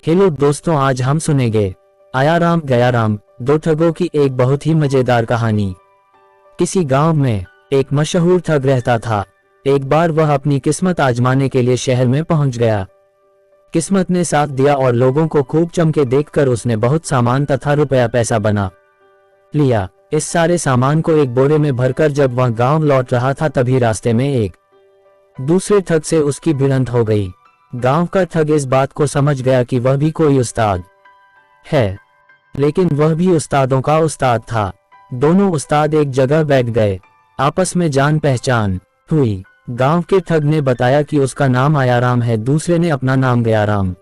Hello दोस्तों, आज हम सुनेंगे आया राम गया राम, दो ठगों की एक बहुत ही मजेदार कहानी। किसी गांव में एक मशहूर ठग रहता था। एक बार वह अपनी किस्मत आजमाने के लिए शहर में पहुंच गया। किस्मत ने साथ दिया और लोगों को खूब चमके देखकर उसने बहुत सामान तथा रुपया पैसा बना लिया। इस सारे सामान को एक बोरे में भरकर जब वह गांव लौट रहा था तभी रास्ते में एक दूसरे ठग से उसकी भिड़ंत हो गई। गांव का ठग इस बात को समझ गया कि वह भी कोई उस्ताद है, लेकिन वह भी उस्तादों का उस्ताद था। दोनों उस्ताद एक जगह बैठ गए, आपस में जान पहचान हुई। गांव के ठग ने बताया कि उसका नाम आयाराम है, दूसरे ने अपना नाम गयाराम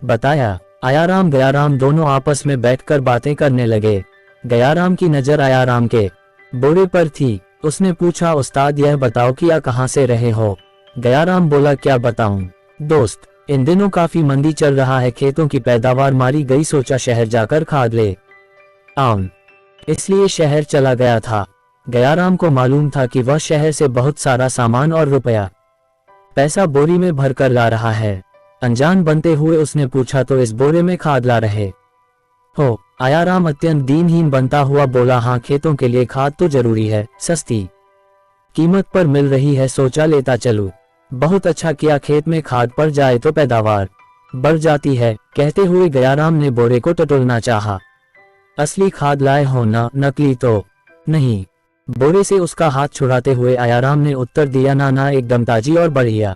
बताया। आयाराम गयाराम दोनों आपस में बैठकर बातें करने लगे। गयाराम की नजर आयाराम के बोरे पर थी। उसने पूछा, उस्ताद यह बताओ कि आप कहाँ से रहे हो? गयाराम बोला, क्या बताऊं दोस्त, इन दिनों काफी मंदी चल रहा है, खेतों की पैदावार मारी गई, सोचा शहर जाकर खाद ले आऊं, इसलिए शहर चला गया था। गयाराम को मालूम था कि वह शहर से बहुत सारा सामान और रुपया पैसा बोरी में भरकर ला रहा है। अनजान बनते हुए उसने पूछा, तो इस बोरे में खाद ला रहे हो? आयाराम अत्यंत दीनहीन बनता हुआ बोला, हाँ, खेतों के लिए खाद तो जरूरी है, सस्ती कीमत पर मिल रही है, सोचा लेता चलूं। बहुत अच्छा किया, खेत में खाद पड़ जाए तो पैदावार बढ़ जाती है। कहते हुए गयाराम ने बोरे को टटोलना चाहा। असली खाद लाए हो ना, नकली तो नहीं? बोरे से उसका हाथ छुड़ाते हुए आयाराम ने उत्तर दिया, ना ना, एकदम ताजी और बढ़िया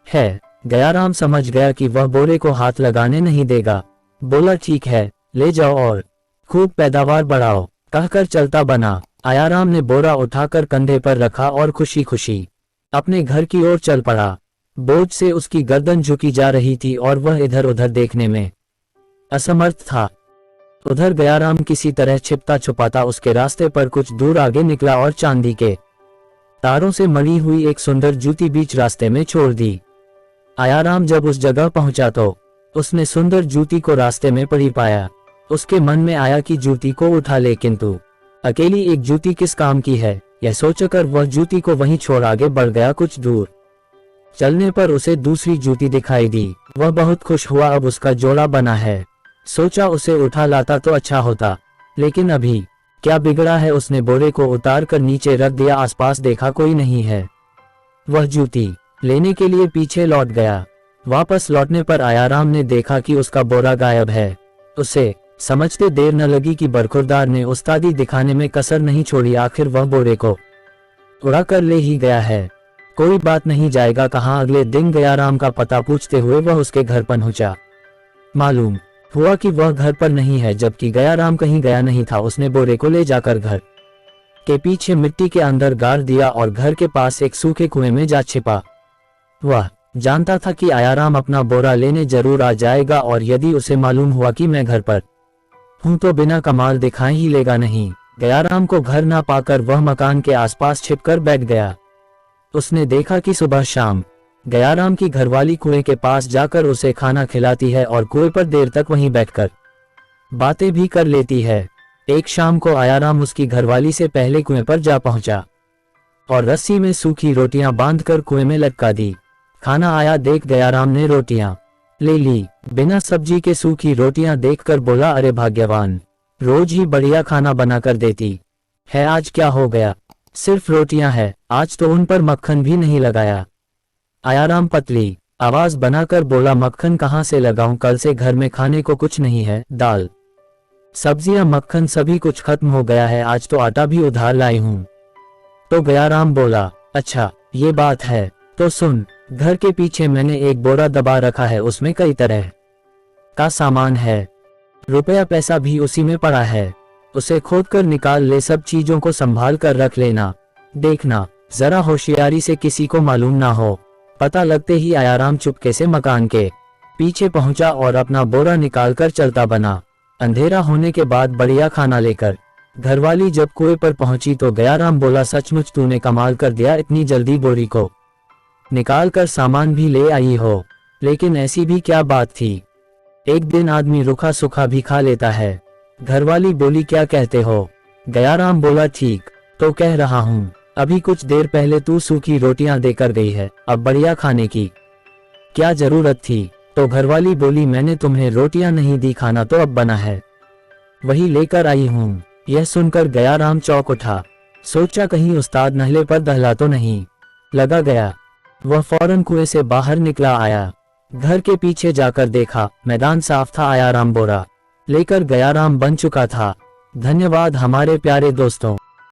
है। गयाराम समझ गया कि वह बोरे को हाथ लगाने नहीं देगा। बोला, ठीक है, ले जाओ और खूब पैदावार बढ़ाओ, कहकर चलता बना। आयाराम ने बोरा उठाकर कंधे पर रखा और खुशी खुशी अपने घर की ओर चल पड़ा। बोझ से उसकी गर्दन झुकी जा रही थी और वह इधर उधर देखने में असमर्थ था। उधर गयाराम किसी तरह छिपता छुपाता उसके रास्ते पर कुछ दूर आगे निकला और चांदी के तारों से मढ़ी हुई एक सुंदर जूती बीच रास्ते में छोड़ दी। आयाराम जब उस जगह पहुंचा तो उसने सुंदर जूती को रास्ते में पड़ी पाया। उसके मन में आया कि जूती को उठा ले, किंतु अकेली एक जूती किस काम की है, यह सोचकर वह जूती को वहीं छोड़ आगे बढ़ गया। कुछ दूर चलने पर उसे दूसरी जूती दिखाई दी। वह बहुत खुश हुआ, अब उसका जोड़ा बना है। सोचा उसे उठा लाता तो अच्छा होता, लेकिन अभी क्या बिगड़ा है। उसने बोरे को उतार कर नीचे रख दिया। आसपास देखा कोई नहीं है। वह जूती लेने के लिए पीछे लौट गया। वापस लौटने पर आयाराम ने देखा कि उसका बोरा गायब है। उसे समझते देर न लगी कि बरखुरदार ने उस्तादी दिखाने में कसर नहीं छोड़ी। आखिर वह बोरे को उड़ा कर ले ही गया है, कोई बात नहीं, जाएगा कहाँ। अगले दिन गयाराम का पता पूछते हुए वह उसके घर पहुंचा। मालूम हुआ कि वह घर पर नहीं है, जबकि गयाराम कहीं गया नहीं था। उसने बोरे को ले जाकर घर के पीछे मिट्टी के अंदर गाड़ दिया और घर के पास एक सूखे कुएं में जा छिपा। वह जानता था कि आयाराम अपना बोरा लेने जरूर आ जाएगा और यदि उसे मालूम हुआ कि मैं घर पर हूं तो बिना कमाल दिखाए ही लेगा नहीं। गयाराम को घर ना पाकर वह मकान के आसपास छिपकर बैठ गया। उसने देखा कि सुबह शाम गयाराम की घरवाली कुएं के पास जाकर उसे खाना खिलाती है और कुएं पर देर तक वहीं बैठकर बातें भी कर लेती है। एक शाम को आयाराम उसकी घरवाली से पहले कुएं पर जा पहुंचा और रस्सी में सूखी रोटियां बांधकर कुएं में लटका दी। खाना आया देख गयाराम ने रोटियां ले ली। बिना सब्जी के सूखी रोटियां देखकर बोला, अरे भाग्यवान, रोज ही बढ़िया खाना बनाकर देती है, आज क्या हो गया? सिर्फ रोटियां है, आज तो उन पर मक्खन भी नहीं लगाया। आयाराम पतली आवाज बनाकर बोला, मक्खन कहाँ से लगाऊं? कल से घर में खाने को कुछ नहीं है, दाल सब्जियां मक्खन सभी कुछ खत्म हो गया है, आज तो आटा भी उधार लाई हूं। तो गयाराम बोला, अच्छा ये बात है, तो सुन, घर के पीछे मैंने एक बोरा दबा रखा है, उसमें कई तरह का सामान है, रुपया पैसा भी उसी में पड़ा है, उसे खोद कर निकाल ले, सब चीजों को संभाल कर रख लेना, देखना जरा होशियारी से किसी को मालूम ना हो। पता लगते ही आयाराम चुपके से मकान के पीछे पहुंचा और अपना बोरा निकाल कर चलता बना। अंधेरा होने के बाद बढ़िया खाना लेकर घरवाली जब कुएं पर पहुंची तो गयाराम बोला, सचमुच तूने कमाल कर दिया, इतनी जल्दी बोरी को निकाल कर सामान भी ले आई हो। लेकिन ऐसी भी क्या बात थी, एक दिन आदमी रूखा सूखा भी खा लेता है। घरवाली बोली, क्या कहते हो? गयाराम बोला, ठीक तो कह रहा हूँ, अभी कुछ देर पहले तू सूखी रोटियां देकर गई है, अब बढ़िया खाने की क्या जरूरत थी? तो घरवाली बोली, मैंने तुम्हें रोटियां नहीं दी, खाना तो अब बना है, वही लेकर आई हूँ। यह सुनकर गयाराम चौंक उठा। सोचा कहीं उस्ताद नहले पर दहला तो नहीं लगा गया। वह फौरन कुएं से बाहर निकला आया। घर के पीछे जाकर देखा, मैदान साफ था। आयाराम बोरा लेकर गयाराम बन चुका था। धन्यवाद हमारे प्यारे दोस्तों।